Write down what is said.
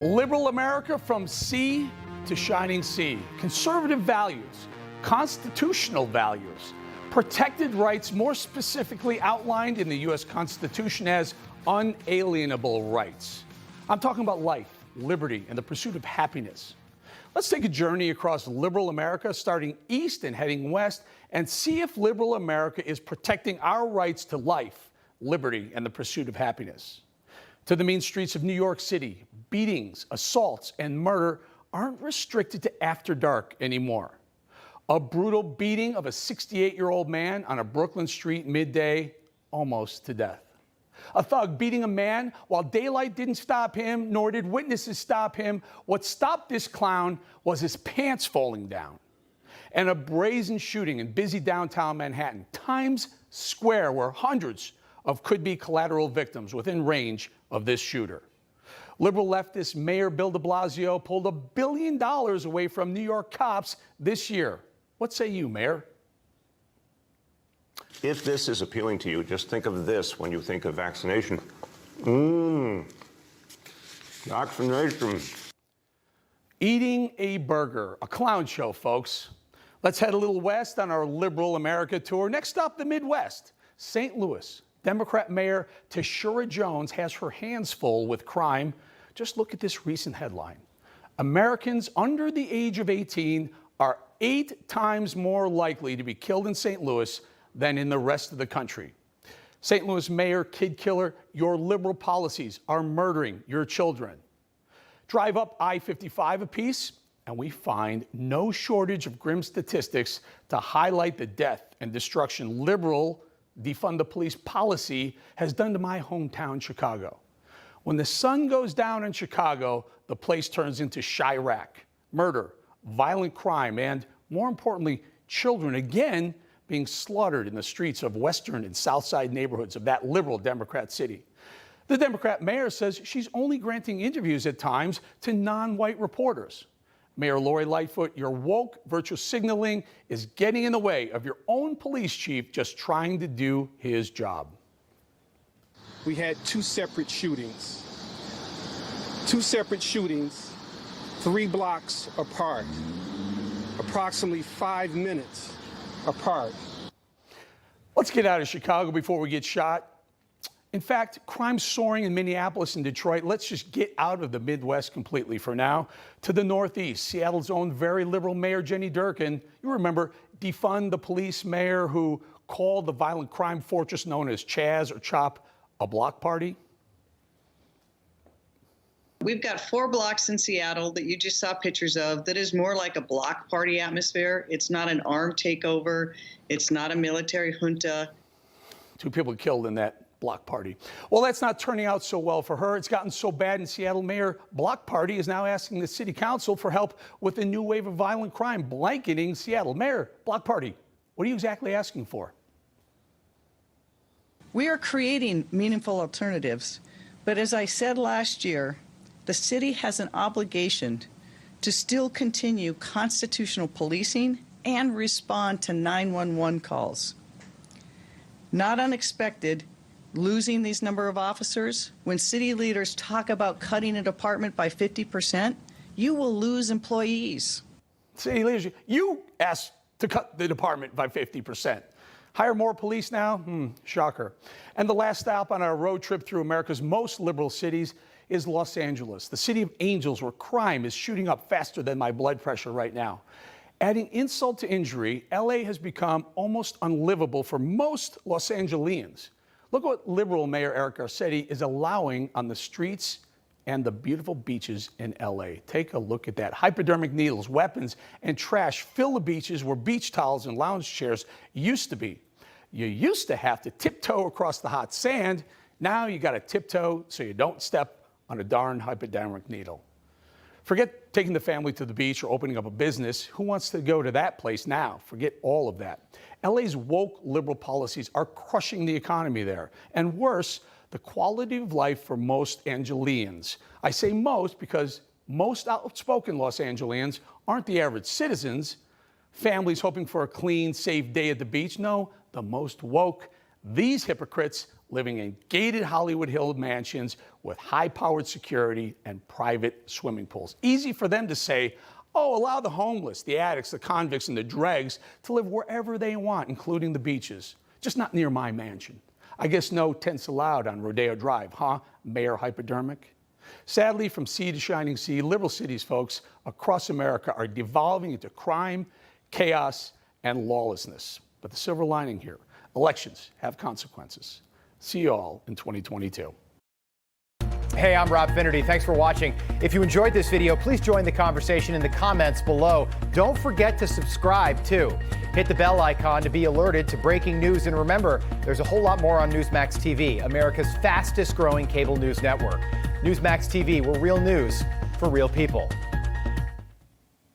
Liberal America from sea to shining sea. Conservative values, constitutional values, protected rights, more specifically outlined in the U.S. Constitution as unalienable rights. I'm talking about life, liberty, and the pursuit of happiness. Let's take a journey across liberal America, starting east and heading west, and see if liberal America is protecting our rights to life, liberty, and the pursuit of happiness. To the mean streets of New York City, beatings, assaults, and murder aren't restricted to after dark anymore. A brutal beating of a 68-year-old man on a Brooklyn street midday, almost to death. A thug beating a man while daylight didn't stop him, nor did witnesses stop him. What stopped this clown was his pants falling down. And a brazen shooting in busy downtown Manhattan, Times Square, where hundreds of could-be collateral victims within range of this shooter. Liberal leftist Mayor Bill de Blasio pulled $1 billion away from New York cops this year. What say you, Mayor? If this is appealing to you, just think of this when you think of vaccination. Vaccination. Eating a burger, a clown show, folks. Let's head a little west on our Liberal America tour. Next stop, the Midwest, St. Louis. Democrat Mayor Tashura Jones has her hands full with crime. Just look at this recent headline. Americans under the age of 18 are 8 times more likely to be killed in St. Louis than in the rest of the country. St. Louis Mayor Kid Killer, your liberal policies are murdering your children. Drive up I-55 apiece, and we find no shortage of grim statistics to highlight the death and destruction liberal defund the police policy has done to my hometown, Chicago. When the sun goes down in Chicago, the place turns into Chirac. Murder, violent crime, and more importantly, children again being slaughtered in the streets of western and south side neighborhoods of that liberal Democrat city. The Democrat mayor says she's only granting interviews at times to non-white reporters. Mayor Lori Lightfoot, your woke virtue signaling is getting in the way of your own police chief just trying to do his job. We had 2 separate shootings. 2 separate shootings, 3 blocks apart, approximately 5 minutes apart. Let's get out of Chicago before we get shot. In fact, crime's soaring in Minneapolis and Detroit. Let's just get out of the Midwest completely for now. To the Northeast, Seattle's own very liberal Mayor Jenny Durkan. You remember, defund the police mayor who called the violent crime fortress known as Chaz or CHOP a block party? We've got 4 blocks in Seattle that you just saw pictures of that is more like a block party atmosphere. It's not an armed takeover. It's not a military junta. 2 people killed in that block party. Well, that's not turning out so well for her. It's gotten so bad in Seattle, Mayor Block Party is now asking the city council for help with a new wave of violent crime blanketing Seattle. Mayor Block Party, what are you exactly asking for? We are creating meaningful alternatives, but as I said last year, the city has an obligation to still continue constitutional policing and respond to 911 calls. Not unexpected, losing these number of officers, when city leaders talk about cutting a department by 50%, you will lose employees. City leaders, you asked to cut the department by 50%. Hire more police now? Shocker. And the last stop on our road trip through America's most liberal cities is Los Angeles, the city of angels where crime is shooting up faster than my blood pressure right now. Adding insult to injury, LA has become almost unlivable for most Los Angeles. Look what liberal Mayor Eric Garcetti is allowing on the streets and the beautiful beaches in LA. Take a look at that. Hypodermic needles, weapons, and trash fill the beaches where beach towels and lounge chairs used to be. You used to have to tiptoe across the hot sand. Now you got to tiptoe so you don't step on a darn hypodermic needle. Forget taking the family to the beach or opening up a business. Who wants to go to that place now? Forget all of that. LA's woke liberal policies are crushing the economy there. And worse, the quality of life for most Angelians. I say most because most outspoken Los Angeles aren't the average citizens. Families hoping for a clean, safe day at the beach. No, the most woke. These hypocrites living in gated Hollywood Hill mansions with high-powered security and private swimming pools. Easy for them to say, oh, allow the homeless, the addicts, the convicts, and the dregs to live wherever they want, including the beaches, just not near my mansion. I guess no tents allowed on Rodeo Drive, huh, Mayor Hypodermic? Sadly, from sea to shining sea, liberal cities, folks, across America are devolving into crime, chaos, and lawlessness. But the silver lining here, elections have consequences. See you all in 2022. Hey, I'm Rob Finnerty. Thanks for watching. If you enjoyed this video, please join the conversation in the comments below. Don't forget to subscribe, too. Hit the bell icon to be alerted to breaking news. And remember, there's a whole lot more on Newsmax TV, America's fastest growing cable news network. Newsmax TV, where real news for real people.